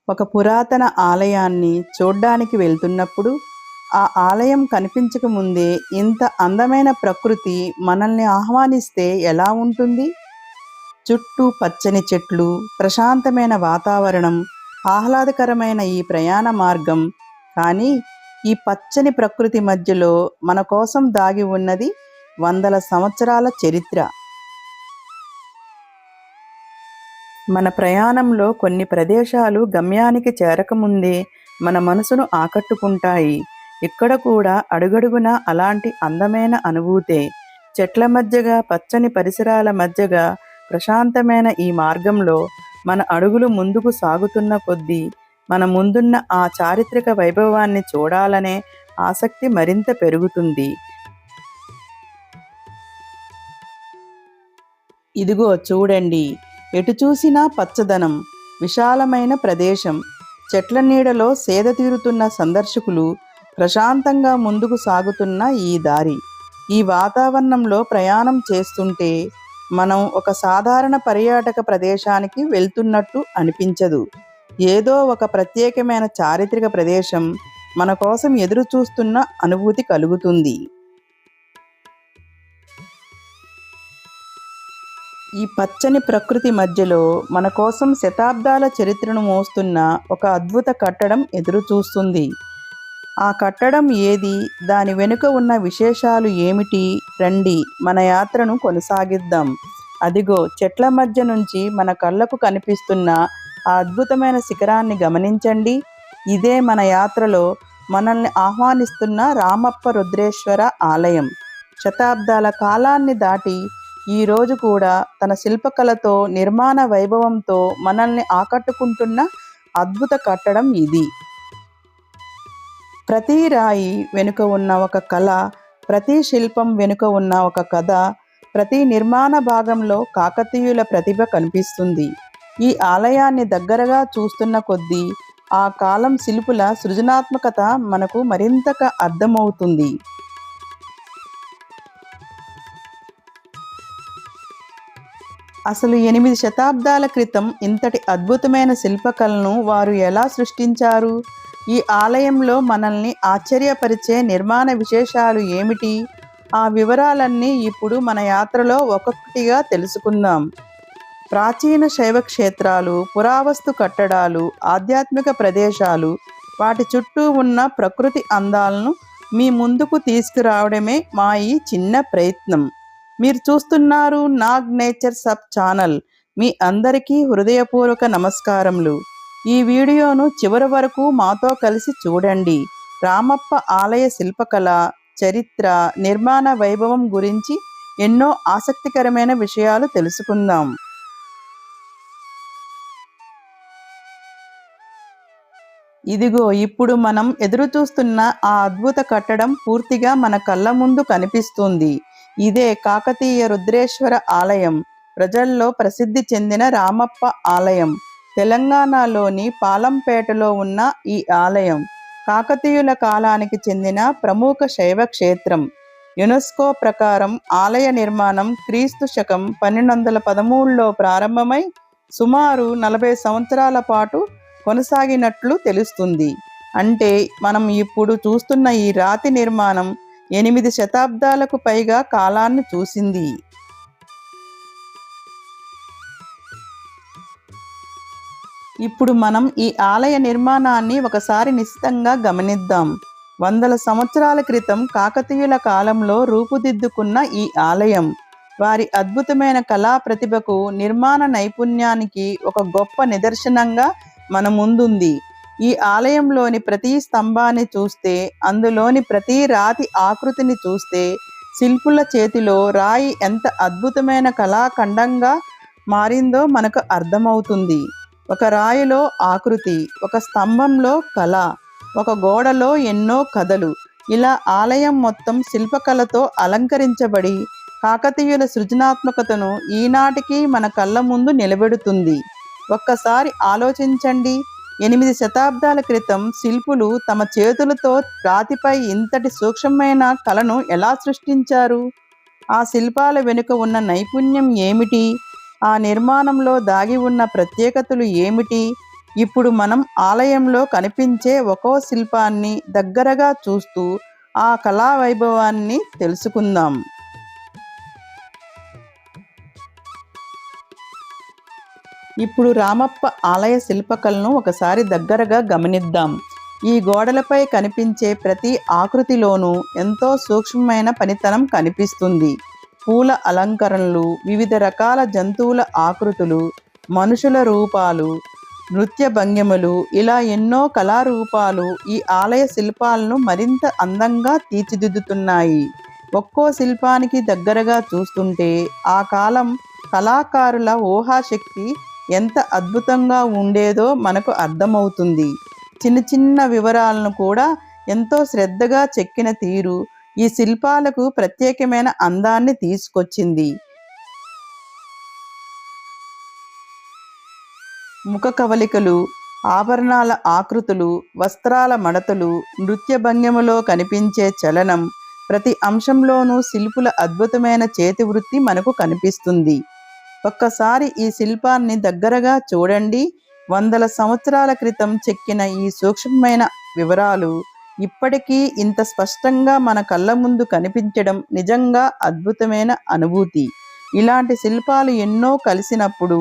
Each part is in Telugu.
ఒక పురాతన ఆలయాన్ని చూడ్డానికి వెళ్తున్నప్పుడు ఆ ఆలయం కనిపించక ముందే ఇంత అందమైన ప్రకృతి మనల్ని ఆహ్వానిస్తే ఎలా ఉంటుంది? చుట్టూ పచ్చని చెట్లు, ప్రశాంతమైన వాతావరణం, ఆహ్లాదకరమైన ఈ ప్రయాణ మార్గం. కానీ ఈ పచ్చని ప్రకృతి మధ్యలో మన కోసం దాగి ఉన్నది వందల సంవత్సరాల చరిత్ర. మన ప్రయాణంలో కొన్ని ప్రదేశాలు గమ్యానికి చేరకముందే మన మనసును ఆకట్టుకుంటాయి. ఇక్కడ కూడా అడుగడుగునా అలాంటి అందమైన అనుభూతే. చెట్ల మధ్యగా, పచ్చని పరిసరాల మధ్యగా ప్రశాంతమైన ఈ మార్గంలో మన అడుగులు ముందుకు సాగుతున్న కొద్దీ మన ముందున్న ఆ చారిత్రక వైభవాన్ని చూడాలనే ఆసక్తి మరింత పెరుగుతుంది. ఇదిగో చూడండి, ఎటు చూసినా పచ్చదనం, విశాలమైన ప్రదేశం, చెట్ల నీడలో సేద తీరుతున్న సందర్శకులు, ప్రశాంతంగా ముందుకు సాగుతున్న ఈ దారి. ఈ వాతావరణంలో ప్రయాణం చేస్తుంటే మనం ఒక సాధారణ పర్యాటక ప్రదేశానికి వెళ్తున్నట్టు అనిపించదు. ఏదో ఒక ప్రత్యేకమైన చారిత్రక ప్రదేశం మన కోసం ఎదురు చూస్తున్న అనుభూతి కలుగుతుంది. ఈ పచ్చని ప్రకృతి మధ్యలో మన కోసం శతాబ్దాల చరిత్రను మోస్తున్న ఒక అద్భుత కట్టడం ఎదురు చూస్తుంది. ఆ కట్టడం ఏది? దాని వెనుక ఉన్న విశేషాలు ఏమిటి? రండి, మన యాత్రను కొనసాగిద్దాం. అదిగో చెట్ల మధ్య నుంచి మన కళ్ళకు కనిపిస్తున్న ఆ అద్భుతమైన శిఖరాన్ని గమనించండి. ఇదే మన యాత్రలో మనల్ని ఆహ్వానిస్తున్న రామప్ప రుద్రేశ్వర ఆలయం. శతాబ్దాల కాలాన్ని దాటి ఈరోజు కూడా తన శిల్పకళతో, నిర్మాణ వైభవంతో మనల్ని ఆకట్టుకుంటున్న అద్భుత కట్టడం ఇది. ప్రతి రాయి వెనుక ఉన్న ఒక కళ, ప్రతి శిల్పం వెనుక ఉన్న ఒక కథ, ప్రతి నిర్మాణ భాగంలో కాకతీయుల ప్రతిభ కనిపిస్తుంది. ఈ ఆలయాన్ని దగ్గరగా చూస్తున్న కొద్దీ ఆ కాలం శిల్పుల సృజనాత్మకత మనకు మరింతగా అర్థమవుతుంది. అసలు 8 శతాబ్దాల క్రితం ఇంతటి అద్భుతమైన శిల్పకళను వారు ఎలా సృష్టించారు? ఈ ఆలయంలో మనల్ని ఆశ్చర్యపరిచే నిర్మాణ విశేషాలు ఏమిటి? ఆ వివరాలన్నీ ఇప్పుడు మన యాత్రలో ఒక్కొక్కటిగా తెలుసుకుందాం. ప్రాచీన శైవ క్షేత్రాలు, పురావస్తు కట్టడాలు, ఆధ్యాత్మిక ప్రదేశాలు, వాటి చుట్టూ ఉన్న ప్రకృతి అందాలను మీ ముందుకు తీసుకురావడమే మా ఈ చిన్న ప్రయత్నం. మీరు చూస్తున్నారు నాగ్ నేచర్ సబ్ ఛానల్. మీ అందరికీ హృదయపూర్వక నమస్కారములు. ఈ వీడియోను చివరి వరకు మాతో కలిసి చూడండి. రామప్ప ఆలయ శిల్పకళ, చరిత్ర, నిర్మాణ వైభవం గురించి ఎన్నో ఆసక్తికరమైన విషయాలు తెలుసుకుందాం. ఇదిగో ఇప్పుడు మనం ఎదురు చూస్తున్న ఆ అద్భుత కట్టడం పూర్తిగా మన కళ్ళ ముందు కనిపిస్తుంది. ఇదే కాకతీయ రుద్రేశ్వర ఆలయం, ప్రజల్లో ప్రసిద్ధి చెందిన రామప్ప ఆలయం. తెలంగాణలోని పాలంపేటలో ఉన్న ఈ ఆలయం కాకతీయుల కాలానికి చెందిన ప్రముఖ శైవ క్షేత్రం. యునెస్కో ప్రకారం ఆలయ నిర్మాణం క్రీస్తు శకం 1213లో ప్రారంభమై సుమారు 40 సంవత్సరాల పాటు కొనసాగినట్లు తెలుస్తుంది. అంటే మనం ఇప్పుడు చూస్తున్న ఈ రాతి నిర్మాణం 8 శతాబ్దాలకు పైగా కాలాన్ని చూసింది. ఇప్పుడు మనం ఈ ఆలయ నిర్మాణాన్ని ఒకసారి నిశితంగా గమనిద్దాం. వందల సంవత్సరాల క్రితం కాకతీయుల కాలంలో రూపుదిద్దుకున్న ఈ ఆలయం వారి అద్భుతమైన కళా ప్రతిభకు, నిర్మాణ నైపుణ్యానికి ఒక గొప్ప నిదర్శనంగా మన ముందుంది. ఈ ఆలయంలోని ప్రతి స్తంభాన్ని చూస్తే, అందులోని ప్రతి రాతి ఆకృతిని చూస్తే, శిల్పుల చేతిలో రాయి ఎంత అద్భుతమైన కళాఖండంగా మారిందో మనకు అర్థమవుతుంది. ఒక రాయిలో ఆకృతి, ఒక స్తంభంలో కళ, ఒక గోడలో ఎన్నో కథలు. ఇలా ఆలయం మొత్తం శిల్పకళతో అలంకరించబడి కాకతీయుల సృజనాత్మకతను ఈనాటికి మన కళ్ళ ముందు నిలబెడుతుంది. ఒక్కసారి ఆలోచించండి, 8 శతాబ్దాల క్రితం శిల్పులు తమ చేతులతో రాతిపై ఇంతటి సూక్ష్మమైన కళను ఎలా సృష్టించారు? ఆ శిల్పాల వెనుక ఉన్న నైపుణ్యం ఏమిటి? ఆ నిర్మాణంలో దాగి ఉన్న ప్రత్యేకతలు ఏమిటి? ఇప్పుడు మనం ఆలయంలో కనిపించే ఒక్కో శిల్పాన్ని దగ్గరగా చూస్తూ ఆ కళా వైభవాన్ని తెలుసుకుందాం. ఇప్పుడు రామప్ప ఆలయ శిల్పకళను ఒకసారి దగ్గరగా గమనిద్దాం. ఈ గోడలపై కనిపించే ప్రతి ఆకృతిలోనూ ఎంతో సూక్ష్మమైన పనితనం కనిపిస్తుంది. పూల అలంకరణలు, వివిధ రకాల జంతువుల ఆకృతులు, మనుషుల రూపాలు, నృత్య భంగిమలు, ఇలా ఎన్నో కళారూపాలు ఈ ఆలయ శిల్పాలను మరింత అందంగా తీర్చిదిద్దుతున్నాయి. ఒక్కో శిల్పానికి దగ్గరగా చూస్తుంటే ఆ కాలం కళాకారుల ఊహాశక్తి ఎంత అద్భుతంగా ఉండేదో మనకు అర్థమవుతుంది. చిన్న చిన్న వివరాలను కూడా ఎంతో శ్రద్ధగా చెక్కిన తీరు ఈ శిల్పాలకు ప్రత్యేకమైన అందాన్ని తీసుకొచ్చింది. ముఖ కవలికలు, ఆభరణాల ఆకృతులు, వస్త్రాల మడతలు, నృత్య భంగిమలో కనిపించే చలనం, ప్రతి అంశంలోనూ శిల్పుల అద్భుతమైన చేతి వృత్తి మనకు కనిపిస్తుంది. ఒక్కసారి ఈ శిల్పాన్ని దగ్గరగా చూడండి. వందల సంవత్సరాల క్రితం చెక్కిన ఈ సూక్ష్మమైన వివరాలు ఇప్పటికీ ఇంత స్పష్టంగా మన కళ్ళ ముందు కనిపించడం నిజంగా అద్భుతమైన అనుభూతి. ఇలాంటి శిల్పాలు ఎన్నో కలిసినప్పుడు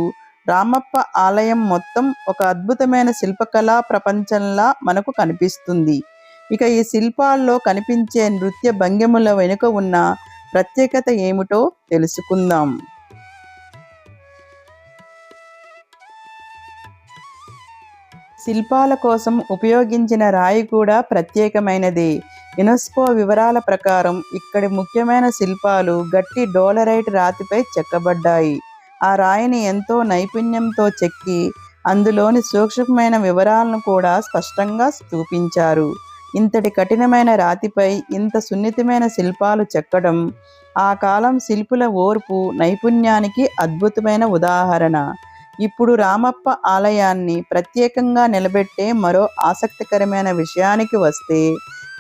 రామప్ప ఆలయం మొత్తం ఒక అద్భుతమైన శిల్పకళా ప్రపంచంలా మనకు కనిపిస్తుంది. ఇక ఈ శిల్పాల్లో కనిపించే నృత్య భంగిమల వెనుక ఉన్న ప్రత్యేకత ఏమిటో తెలుసుకుందాం. శిల్పాల కోసం ఉపయోగించిన రాయి కూడా ప్రత్యేకమైనదే. యునెస్కో వివరాల ప్రకారం ఇక్కడి ముఖ్యమైన శిల్పాలు గట్టి డోలరైట్ రాతిపై చెక్కబడ్డాయి. ఆ రాయిని ఎంతో నైపుణ్యంతో చెక్కి అందులోని సూక్ష్మమైన వివరాలను కూడా స్పష్టంగా చూపించారు. ఇంతటి కఠినమైన రాతిపై ఇంత సున్నితమైన శిల్పాలు చెక్కడం ఆ కాలం శిల్పుల ఓర్పు, నైపుణ్యానికి అద్భుతమైన ఉదాహరణ. ఇప్పుడు రామప్ప ఆలయాన్ని ప్రత్యేకంగా నిలబెట్టే మరో ఆసక్తికరమైన విషయానికి వస్తే,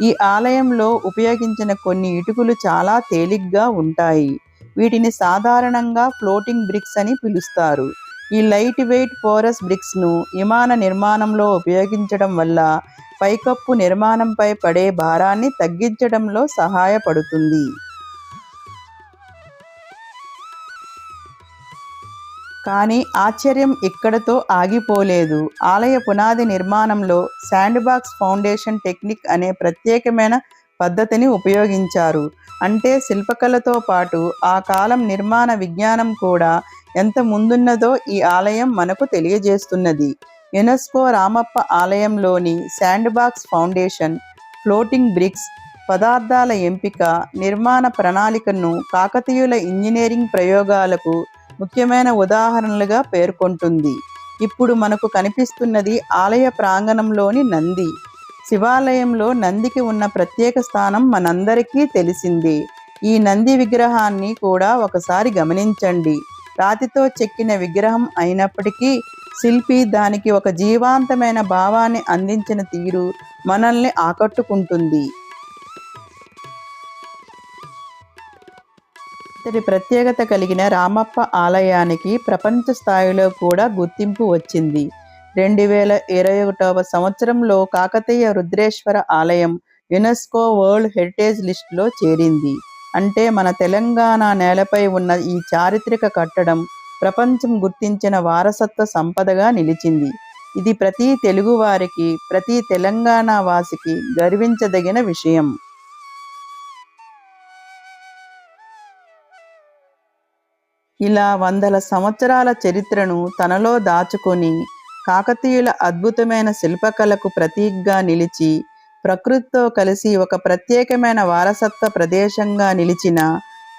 ఈ ఆలయంలో ఉపయోగించిన కొన్ని ఇటుకలు చాలా తేలిగ్గా ఉంటాయి. వీటిని సాధారణంగా ఫ్లోటింగ్ బ్రిక్స్ అని పిలుస్తారు. ఈ లైట్ వెయిట్ పోరస్ బ్రిక్స్ను విమాన నిర్మాణంలో ఉపయోగించడం వల్ల పైకప్పు నిర్మాణంపై పడే భారాన్ని తగ్గించడంలో సహాయపడుతుంది. కానీ ఆశ్చర్యం ఇక్కడతో ఆగిపోలేదు. ఆలయ పునాది నిర్మాణంలో శాండ్ బాక్స్ ఫౌండేషన్ టెక్నిక్ అనే ప్రత్యేకమైన పద్ధతిని ఉపయోగించారు. అంటే శిల్పకళతో పాటు ఆ కాలం నిర్మాణ విజ్ఞానం కూడా ఎంత ముందున్నదో ఈ ఆలయం మనకు తెలియజేస్తున్నది. యునెస్కో రామప్ప ఆలయంలోని sand box foundation, floating bricks, పదార్థాల ఎంపిక, నిర్మాణ ప్రణాళికను కాకతీయుల ఇంజనీరింగ్ ప్రయోగాలకు ముఖ్యమైన ఉదాహరణలుగా పేర్కొంటుంది. ఇప్పుడు మనకు కనిపిస్తున్నది ఆలయ ప్రాంగణంలోని నంది. శివాలయంలో నందికి ఉన్న ప్రత్యేక స్థానం మనందరికీ తెలిసిందే. ఈ నంది విగ్రహాన్ని కూడా ఒకసారి గమనించండి. రాతితో చెక్కిన విగ్రహం అయినప్పటికీ శిల్పి దానికి ఒక జీవాంతమైన భావాన్ని అందించిన తీరు మనల్ని ఆకట్టుకుంటుంది. ఇంతటి ప్రత్యేకత కలిగిన రామప్ప ఆలయానికి ప్రపంచ స్థాయిలో కూడా గుర్తింపు వచ్చింది. 2021వ సంవత్సరంలో కాకతీయ రుద్రేశ్వర ఆలయం యునెస్కో వరల్డ్ హెరిటేజ్ లిస్టులో చేరింది. అంటే మన తెలంగాణ నేలపై ఉన్న ఈ చారిత్రక కట్టడం ప్రపంచం గుర్తించిన వారసత్వ సంపదగా నిలిచింది. ఇది ప్రతి తెలుగువారికి, ప్రతి తెలంగాణ వాసికి గర్వించదగిన విషయం. ఇలా వందల సంవత్సరాల చరిత్రను తనలో దాచుకొని కాకతీయుల అద్భుతమైన శిల్పకళకు ప్రతీకగా నిలిచి, ప్రకృతితో కలిసి ఒక ప్రత్యేకమైన వారసత్వ ప్రదేశంగా నిలిచిన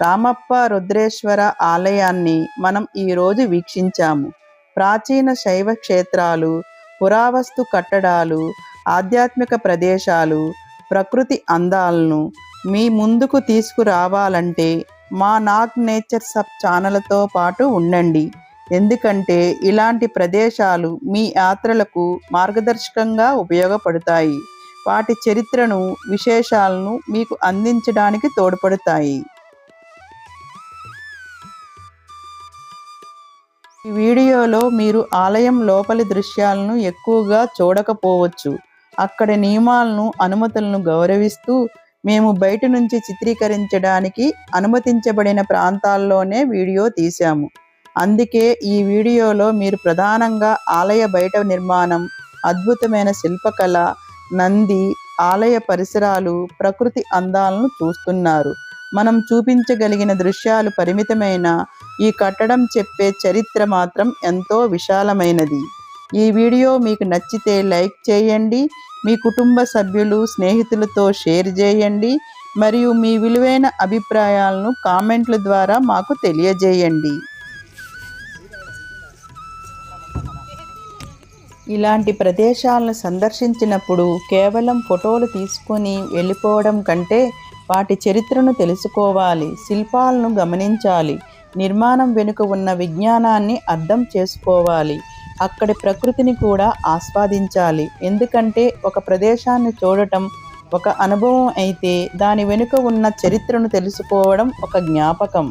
రామప్ప రుద్రేశ్వర ఆలయాన్ని మనం ఈరోజు వీక్షించాము. ప్రాచీన శైవ క్షేత్రాలు, పురావస్తు కట్టడాలు, ఆధ్యాత్మిక ప్రదేశాలు, ప్రకృతి అందాలను మీ ముందుకు తీసుకురావాలంటే మా నాగ్ నేచర్ సబ్ ఛానల్తో పాటు ఉండండి. ఎందుకంటే ఇలాంటి ప్రదేశాలు మీ యాత్రలకు మార్గదర్శకంగా ఉపయోగపడతాయి. వాటి చరిత్రను, విశేషాలను మీకు అందించడానికి తోడ్పడతాయి. ఈ వీడియోలో మీరు ఆలయం లోపలి దృశ్యాలను ఎక్కువగా చూడకపోవచ్చు. అక్కడి నియమాలను, అనుమతులను గౌరవిస్తూ మేము బయట నుంచి చిత్రీకరించడానికి అనుమతించబడిన ప్రాంతాల్లోనే వీడియో తీశాము. అందుకే ఈ వీడియోలో మీరు ప్రధానంగా ఆలయ బయట నిర్మాణం, అద్భుతమైన శిల్పకళ, నంది, ఆలయ పరిసరాలు, ప్రకృతి అందాలను చూస్తున్నారు. మనం చూపించగలిగిన దృశ్యాలు పరిమితమైన ఈ కట్టడం చెప్పే చరిత్ర మాత్రం ఎంతో విశాలమైనది. ఈ వీడియో మీకు నచ్చితే లైక్ చేయండి, మీ కుటుంబ సభ్యులు, స్నేహితులతో షేర్ చేయండి మరియు మీ విలువైన అభిప్రాయాలను కామెంట్ల ద్వారా మాకు తెలియజేయండి. ఇలాంటి ప్రదేశాలను సందర్శించినప్పుడు కేవలం ఫోటోలు తీసుకొని వెళ్ళిపోవడం కంటే వాటి చరిత్రను తెలుసుకోవాలి, శిల్పాలను గమనించాలి, నిర్మాణం వెనుక ఉన్న విజ్ఞానాన్ని అర్థం చేసుకోవాలి, అక్కడి ప్రకృతిని కూడా ఆస్వాదించాలి. ఎందుకంటే ఒక ప్రదేశాన్ని చూడటం ఒక అనుభవం అయితే దాని వెనుక ఉన్న చరిత్రను తెలుసుకోవడం ఒక జ్ఞాపకం.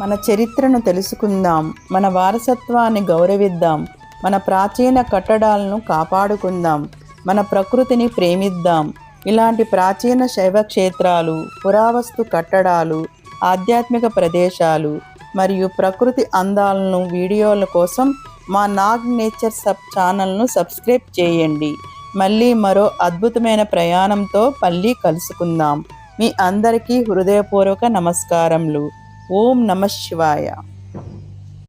మన చరిత్రను తెలుసుకుందాం, మన వారసత్వాన్ని గౌరవిద్దాం, మన ప్రాచీన కట్టడాలను కాపాడుకుందాం, మన ప్రకృతిని ప్రేమిద్దాం. ఇలాంటి ప్రాచీన శైవ క్షేత్రాలు, పురావస్తు కట్టడాలు, ఆధ్యాత్మిక ప్రదేశాలు మరియు ప్రకృతి అందాలను వీడియోల కోసం మా నాగ్ నేచర్ ఛానల్ను సబ్స్క్రైబ్ చేయండి. మళ్ళీ మరో అద్భుతమైన ప్రయాణంతో మళ్ళీ కలుసుకుందాం. మీ అందరికీ హృదయపూర్వక నమస్కారములు. ఓం నమః శివాయ.